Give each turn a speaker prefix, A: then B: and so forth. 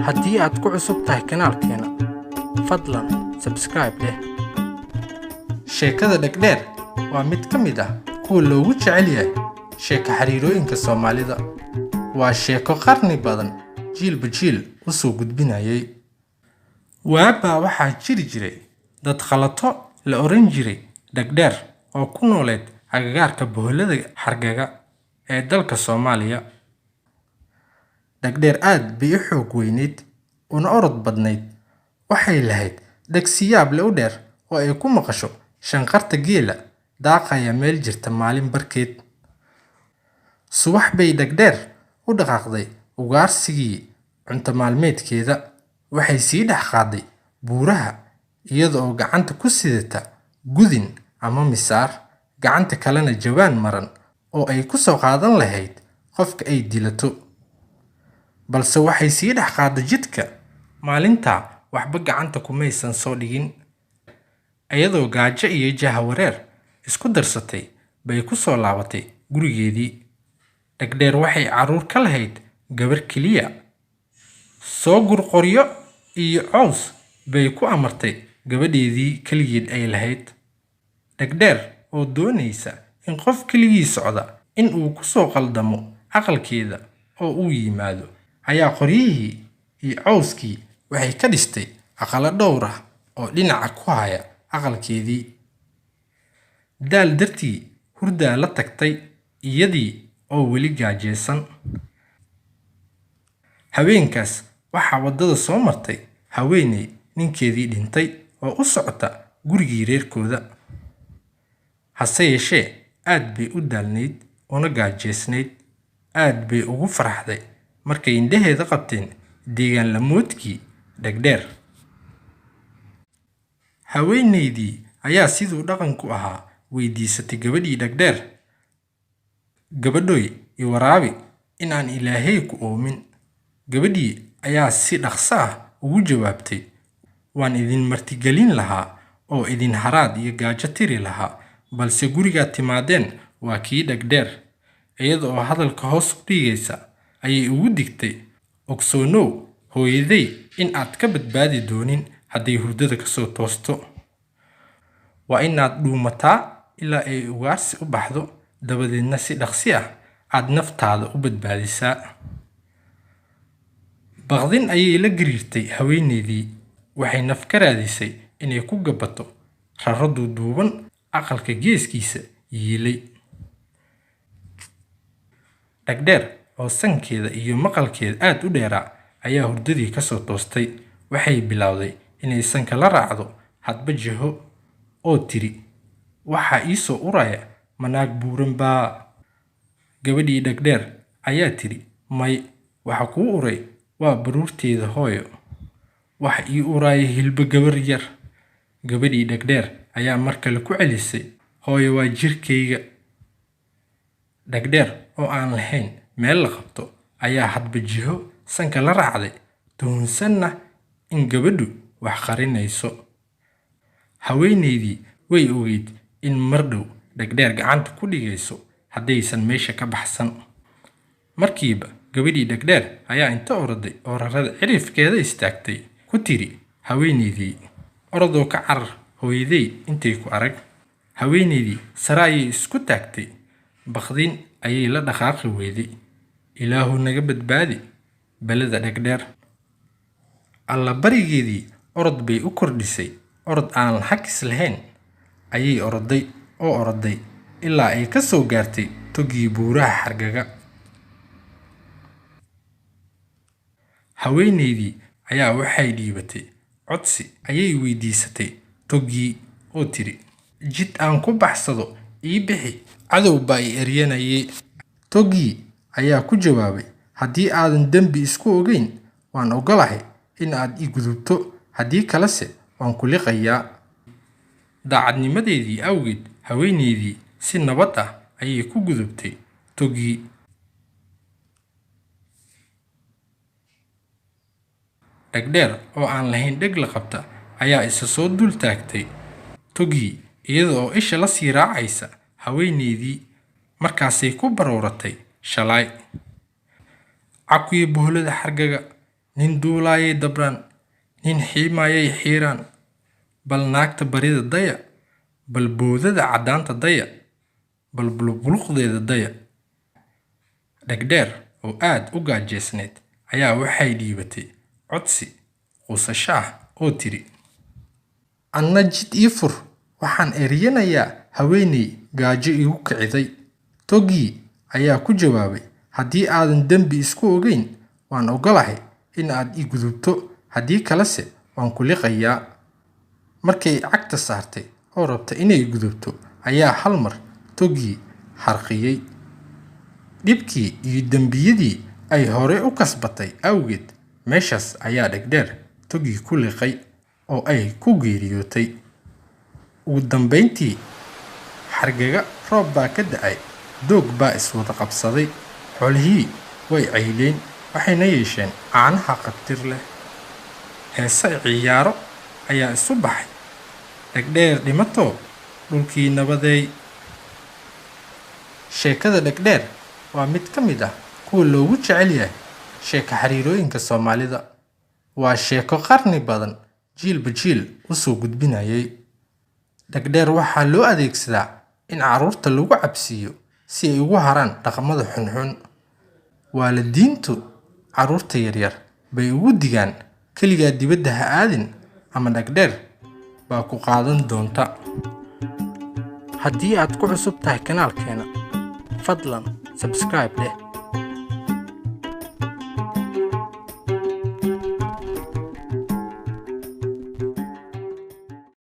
A: haddii aad ku cusub tahay kanaalkeena fadlan subscribe leh. Sheekada Dhegdheer waa mid ka mid ah kuwa loogu jecel yahay sheeko xiriirooyinka Soomaalida. Waa sheeko qarni badan jiilba jiil u soo gudbinayay. Waaba waxaa jiri jiray dad khalato la oran jiray Dhegdheer oo ku nooleed agagaarka boholada Hargeysa ee dalka Soomaaliya. Dhegdheer aad bay u xoog weyneyd una orod badnayd. Waxay lahayd dheg siyaab leh u dheer oo ay ku maqasho shanqarta geela daaqaya meel jirta maalin barkeed. Subax bay Dhegdheer u dhaqaaqday ugaarsigii cunto maalmeedkeeda. Waxay sii dhex qaaday buuraha iyada oo gacanta ku sidata gudin ama misaar, gacanta kalena jawaan maran oo ay ku soo qaadan lahayd qofka ay dilato. Balse waxay sii dhex qaaday jidka. Maalinta waxba gacanta kumaysan soo dhigin. Iyadoo gaajo iyo jahawareer isku darsatay bay ku soo laabatay gurigeedii. Dhegdheer waxay caruur ka lahayd gabar keliya. Soo gur qoryo iyo caws bay ku amartay gabadheedii kaligeed ay lahayd. Dhegdheer oo doonaysa in qof keligii socda in uu ku soo qaldamo aqalkeeda oo uu yimaado ayaa qoryihii iyo cawskii waxay ka dhistay aqalo dhowr ah oo dhinaca ku haya aqalkeedii. Daal dartii hurdaa la tagtay iyadii oo weli gaajeysan. Haweenkaas waxaa wadada soo martay haweeney ninkeedii dhintay oo u socota gurigii reerkooda. Hase yeeshee aad bay u daalnayd una gaajeysnayd. Aad bay ugu faraxday markay indhaheeda qabteen deegaan lamoodkii Dhegdheer. Haweeneydii ayaa siduu dhaqanku ahaa weydiisatay gabadhii Dhegdheer, gabadhoy i waraabi in aan Ilaahay ku oomin. Gabadhii ayaa si dhaqso ah ugu jawaabtay, waan idin martigelin lahaa oo idin haraad iyo gaajo tiri lahaa, balse gurigaad timaadeen waa kii Dhegdheer. Iyada oo hadalka hoos u dhigaysa ayay ugu digtay, ogsoonow hooyaday in aad ka badbaadi doonin hadday hurdada ka soo toosto. Waa inaad dhuumataa ilaa ay ugaarsi u baxdo, dabadeedna si dhaqsi ah aad naftaada u badbaadisaa. Baqdin ayay la gariirtay haweeneydii. Waxay naf ka raadisay inay ku gabato raro duuduuban aqalka geeskiisa yiilay. Dhegdheer oo sankeeda iyo maqalkeeda aad u dheeraa ayaa hurdadii ka soo toostay. Waxay bilowday inay sanka la raacdo hadba jiho oo tiri, waxaa ii soo uraya manaag buuran baa. Gabadhii Dhegdheer ayaa tiri, may, waxa kuu uray waa baruurteeda hooyo. Waxa ii uraya hilbo gabar yar. Gabadhii Dhegdheer ayaa mar kale ku celisay, hooyo waa jirkeyga. Dhegdheer oo aan lahayn meel la qabto ayaa hadba jiho sanka la raacday, tuhunsanna in gabadhu wax qarinayso. Haweeneydii way ogeyd in mar dhow Dhegdheer gacanta ku dhigayso haddaysan meesha ka baxsan. Markiiba gabadhii Dhegdheer ayaa inta oroday oo rarada cirifkeeda istaagtay ku tiri haweeneydii, orodoo ka carar hooyaday intay ku arag. Haweeneydii sare ayay isku taagtay. Baqdin ayay la dhaqaaqi weyday. Ilaahu naga badbaadi balada Dhegdheer. Alla barigeedii orod bay u kordhisay. Orod aan xakis lahayn ayay oroday ilaa ay ka soo gaartay togii buuraha Hargeysa. Haweeneydii ayaa waxay dhiibatay codsi. Ayay weydiisatay togii oo tiri, jid aan ku baxsado ii bixi, cadow baa i eryanayay. Togii ayaa ku jawaabay, haddii aadan dembi isku ogeyn waan ogolahay in aad i gudubto, haddii kalese waan ku liqayaa. Daacadnimadeedii awgeed haweeneydii si nabad ah ayay ku gudubtay togii. Dhegdheer oo aan lahayn dheg la qabta ayaa isa soo dul taagtay togii iyada oo isha la sii raacaysa haweeneydii. Markaasay ku barooratay shalay. Cakuye boholada Hargeysa nin duulaayay dabran, nin xiimayay xiiraan, bal naagta barida daya, bal boodada caddaanta daya, bal bulbuluqdeeda daya. Dhegdheer oo aad u gaajeysneed ayaa waxay dhiibatay codsi quusasho ah oo tiri, anna jid ii fur, waxaan eryanayaa haweeney gaajo igu kiciday. Togii ayaa ku jawaabay, haddii aadan dembi isku ogeyn, waan ogolahay in aad i gudubto, haddii kalese waan ku liqayaa. Markay cagta saartay oo rabta inay gudubto ayaa hal mar Togii harqiyay. Dhibkii iyo dembiyadii ay hore u kasbatay awgeed, meeshaas ayaa Dhegdheer Togii ku liqay oo ay ku geeriyootay. Ugu dambeyntii, xargaga roob baa ka da'ay, doog baa iswada qabsaday, xoolihii way cayleen, waxayna yeesheen caanaha qabtir leh. Heese ciyaaro ayaa isu baxay, Dhegdheer dhimato, dhulkii nabadeey. Sheekada Dhegdheer waa mid ka mid ah kuwa loogu jecel yahay sheeko xariirooyinka Soomaalida. Waa sheeko qarni badan jiilba jiil u soo gudbinayay. Dhegdheer waxaa loo adeegsadaa in carruurta lagu cabsiiyo si ay ugu haraan dhaqamada xunxun. Waalidiintu carruurta yaryar bay ugu digaan, keligaa dibadda ha aadin ama Dhegdheer baa ku qaadan doonta. Haddii aad ku cusub tahay kanaalkeena, fadlan subscribe leh